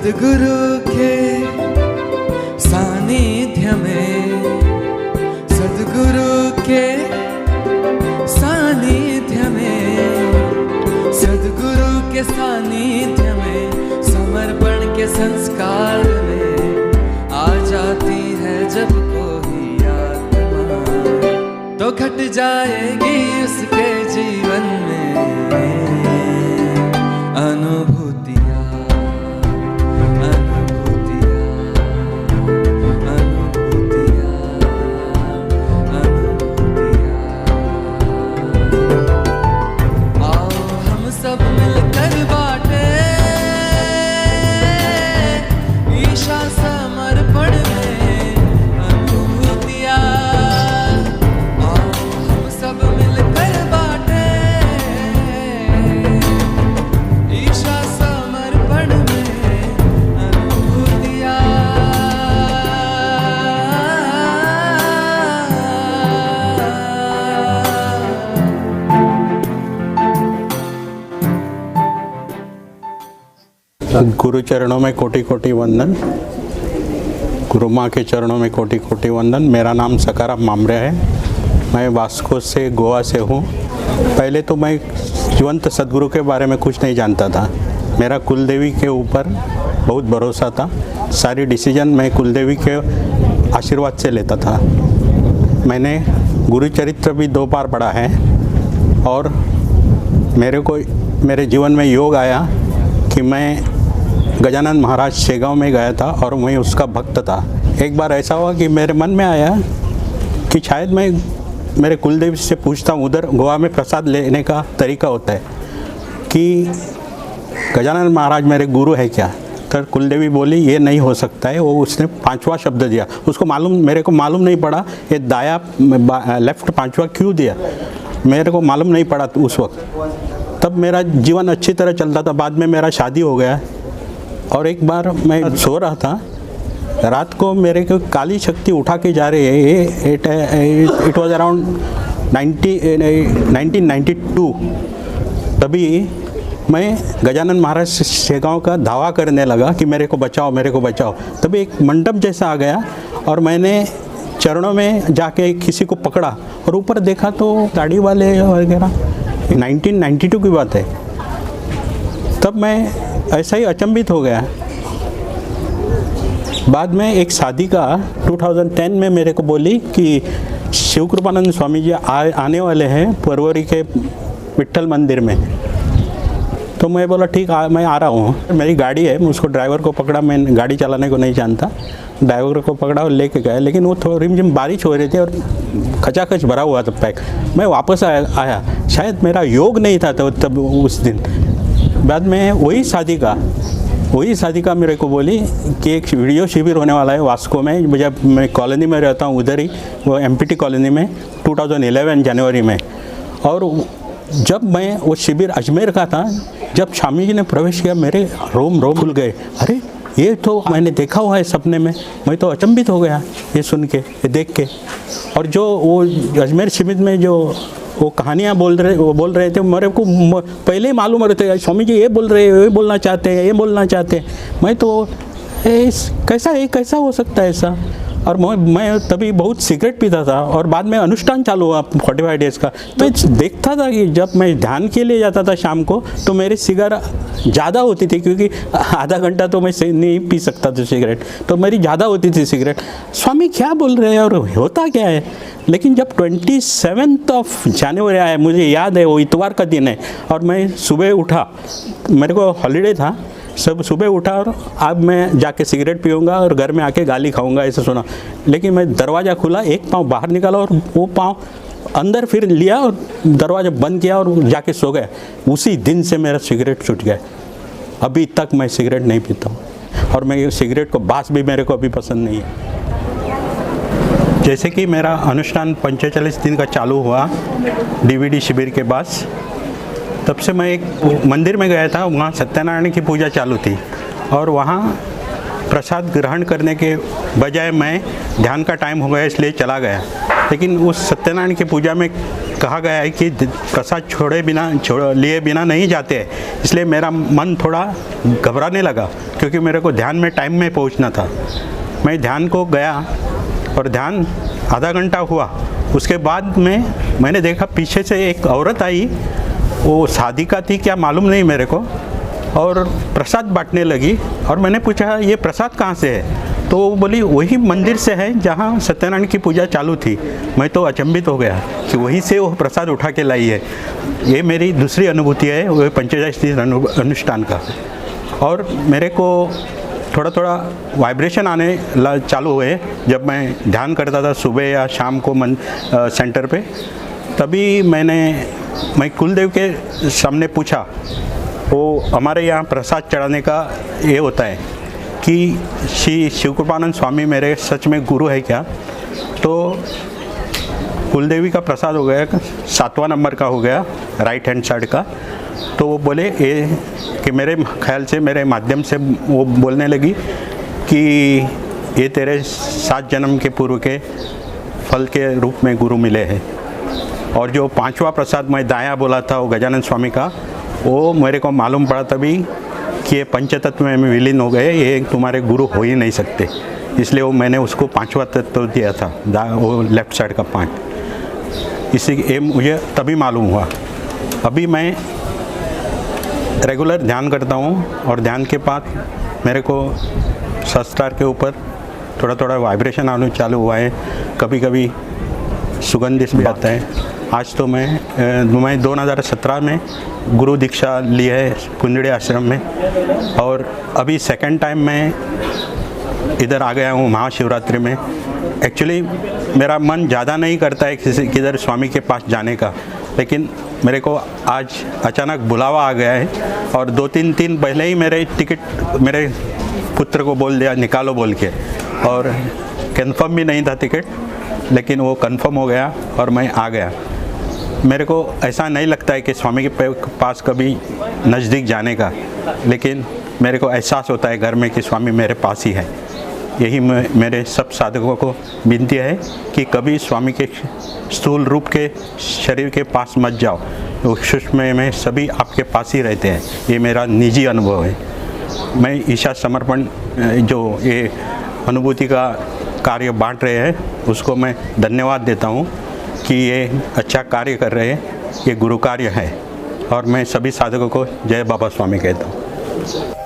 सद्गुरु के सानिध्य में, सद्गुरु के सानिध्य में, सद्गुरु के सानिध्य में, समर्पण के संस्कार में आ जाती है जब कोई आत्मा, तो घट जाएगी उसके जीवन में अनुभूतियाँ। गुरु चरणों में कोटि कोटि वंदन, गुरु माँ के चरणों में कोटि कोटि वंदन। मेरा नाम सकाराम मामरे है, मैं वास्को से गोवा से हूँ। पहले तो मैं जीवंत सद्गुरु के बारे में कुछ नहीं जानता था। मेरा कुलदेवी के ऊपर बहुत भरोसा था, सारी डिसीजन मैं कुलदेवी के आशीर्वाद से लेता था। मैंने गुरु चरित्र भी 2 बार पढ़ा है और मेरे जीवन में योग आया कि मैं गजानन महाराज शेगांव में गया था और मैं उसका भक्त था। एक बार ऐसा हुआ कि मेरे मन में आया कि शायद मैं मेरे कुलदेव से पूछता हूँ, उधर गोवा में प्रसाद लेने का तरीका होता है कि गजानन महाराज मेरे गुरु है क्या। तो कुलदेवी बोली ये नहीं हो सकता है। वो उसने 5वां शब्द दिया, उसको मेरे को मालूम नहीं पड़ा ये दाया लेफ्ट 5वां क्यों दिया, मेरे को मालूम नहीं पड़ा उस वक्त। तब मेरा जीवन अच्छी तरह चलता था। बाद में मेरा शादी हो गया और एक बार मैं सो रहा था, रात को मेरे को काली शक्ति उठा के जा रही है। It was around 1992। तभी मैं गजानन महाराज शेगांव का धावा करने लगा कि मेरे को बचाओ, मेरे को बचाओ। तभी एक मंडप जैसा आ गया और मैंने चरणों में जाके किसी को पकड़ा और ऊपर देखा तो दाढ़ी वाले वगैरह। 1992 की बात है। तब मैं ऐसा ही अचंभित हो गया। बाद में एक साधिका 2010 में मेरे को बोली कि शिव कृपानंद स्वामी जी आने वाले हैं परवरी के विट्ठल मंदिर में। तो मैं बोला ठीक, मैं आ रहा हूँ। मेरी गाड़ी है, उसको ड्राइवर को पकड़ा, मैं गाड़ी चलाने को नहीं जानता, ड्राइवर को पकड़ा और लेके गया। लेकिन वो थोड़ी रिमझिम बारिश हो रही थी और खचाखच भरा हुआ था पैक। मैं वापस आया, शायद मेरा योग नहीं था तब उस दिन। बाद में वही साधिका मेरे को बोली कि एक वीडियो शिविर होने वाला है वास्को में। जब मैं कॉलोनी में रहता हूँ उधर ही, वो एमपीटी कॉलोनी में 2011 जनवरी में। और जब मैं वो शिविर अजमेर का था, जब स्वामी जी ने प्रवेश किया मेरे रोम खुल गए। अरे ये तो मैंने देखा हुआ है सपने में। मैं तो अचंभित हो गया ये सुन के, ये देख के। और जो वो अजमेर शिविर में जो वो कहानियाँ बोल रहे थे, मेरे को पहले ही मालूम हो रहे थे स्वामी जी ये बोल रहे हैं, ये बोलना चाहते हैं, ये बोलना चाहते हैं। मैं तो कैसा हो सकता है ऐसा। और मैं तभी बहुत सिगरेट पीता था और बाद में अनुष्ठान चालू हुआ 45 डेज़ का। तो देखता था कि जब मैं ध्यान के लिए जाता था शाम को तो मेरी सिगार ज़्यादा होती थी, क्योंकि आधा घंटा तो मैं नहीं पी सकता था सिगरेट, तो मेरी ज़्यादा होती थी सिगरेट। स्वामी क्या बोल रहे हैं और होता क्या है। लेकिन जब 27 जनवरी आया, मुझे याद है वो इतवार का दिन है, और मैं सुबह उठा, मेरे को हॉलीडे था, सब सुबह उठा और अब मैं जाके सिगरेट पीऊँगा और घर में आके गाली खाऊंगा, ऐसा सुना। लेकिन मैं दरवाज़ा खुला, एक पाँव बाहर निकाला और वो पाँव अंदर फिर लिया और दरवाज़ा बंद किया और जाके सो गया। उसी दिन से मेरा सिगरेट छूट गया। अभी तक मैं सिगरेट नहीं पीता हूँ और मैं सिगरेट को बास भी मेरे को अभी पसंद नहीं है। जैसे कि मेरा अनुष्ठान 45 दिन का चालू हुआ डीवीडी शिविर के बाद, तब से मैं एक मंदिर में गया था, वहाँ सत्यनारायण की पूजा चालू थी और वहाँ प्रसाद ग्रहण करने के बजाय मैं ध्यान का टाइम हो गया इसलिए चला गया। लेकिन उस सत्यनारायण की पूजा में कहा गया है कि प्रसाद लिए बिना नहीं जाते, इसलिए मेरा मन थोड़ा घबराने लगा, क्योंकि मेरे को ध्यान में टाइम में पहुंचना था। मैं ध्यान को गया और ध्यान आधा घंटा हुआ। उसके बाद में मैंने देखा पीछे से एक औरत आई, वो साधिका थी क्या मालूम नहीं मेरे को, और प्रसाद बांटने लगी। और मैंने पूछा ये प्रसाद कहाँ से है, तो वो बोली वही मंदिर से है जहाँ सत्यनारायण की पूजा चालू थी। मैं तो अचंभित हो गया कि वहीं से वो प्रसाद उठा के लाई है। ये मेरी दूसरी अनुभूति है वो पंचदशी अनुष्ठान का। और मेरे को थोड़ा थोड़ा वाइब्रेशन आने चालू हुए जब मैं ध्यान करता था सुबह या शाम को सेंटर पे। तभी मैं कुलदेव के सामने पूछा, वो हमारे यहाँ प्रसाद चढ़ाने का ये होता है कि श्री शिवकृपानंद स्वामी मेरे सच में गुरु है क्या। तो कुलदेवी का प्रसाद हो गया, 7वां नंबर का हो गया, राइट हैंड साइड का। तो वो बोले ये कि मेरे ख्याल से मेरे माध्यम से वो बोलने लगी कि ये तेरे 7 जन्म के पूर्व के फल के रूप में गुरु मिले हैं। और जो 5वां प्रसाद मैं दाया बोला था वो गजानन स्वामी का, वो मेरे को मालूम पड़ा तभी कि ये पंचतत्व में विलीन हो गए, ये तुम्हारे गुरु हो ही नहीं सकते। इसलिए वो मैंने उसको 5वां तत्व दिया था, वो लेफ्ट साइड का 5। इसी ये मुझे तभी मालूम हुआ। अभी मैं रेगुलर ध्यान करता हूँ और ध्यान के बाद मेरे को सहस्त्रार के ऊपर थोड़ा थोड़ा वाइब्रेशन आने चालू हुआ है, कभी कभी सुगंधित भी आता है। आज तो मैं 2017 में गुरु दीक्षा ली है कुंजड़े आश्रम में, और अभी सेकंड टाइम मैं इधर आ गया हूँ महाशिवरात्रि में। एक्चुअली मेरा मन ज़्यादा नहीं करता है किधर स्वामी के पास जाने का, लेकिन मेरे को आज अचानक बुलावा आ गया है। और 2-3 दिन पहले ही मेरे मेरे पुत्र को बोल दिया निकालो बोल के, और कंफर्म भी नहीं था टिकट, लेकिन वो कंफर्म हो गया और मैं आ गया। मेरे को ऐसा नहीं लगता है कि स्वामी के पास कभी नज़दीक जाने का, लेकिन मेरे को एहसास होता है घर में कि स्वामी मेरे पास ही है। यही मेरे सब साधकों को विनती है कि कभी स्वामी के स्थूल रूप के शरीर के पास मत जाओ, वो सूक्ष्म में सभी आपके पास ही रहते हैं। ये मेरा निजी अनुभव है। मैं ईशा समर्पण जो ये अनुभूति का कार्य बांट रहे हैं उसको मैं धन्यवाद देता हूँ कि ये अच्छा कार्य कर रहे हैं, ये गुरु कार्य है। और मैं सभी साधकों को जय बाबा स्वामी कहता हूँ।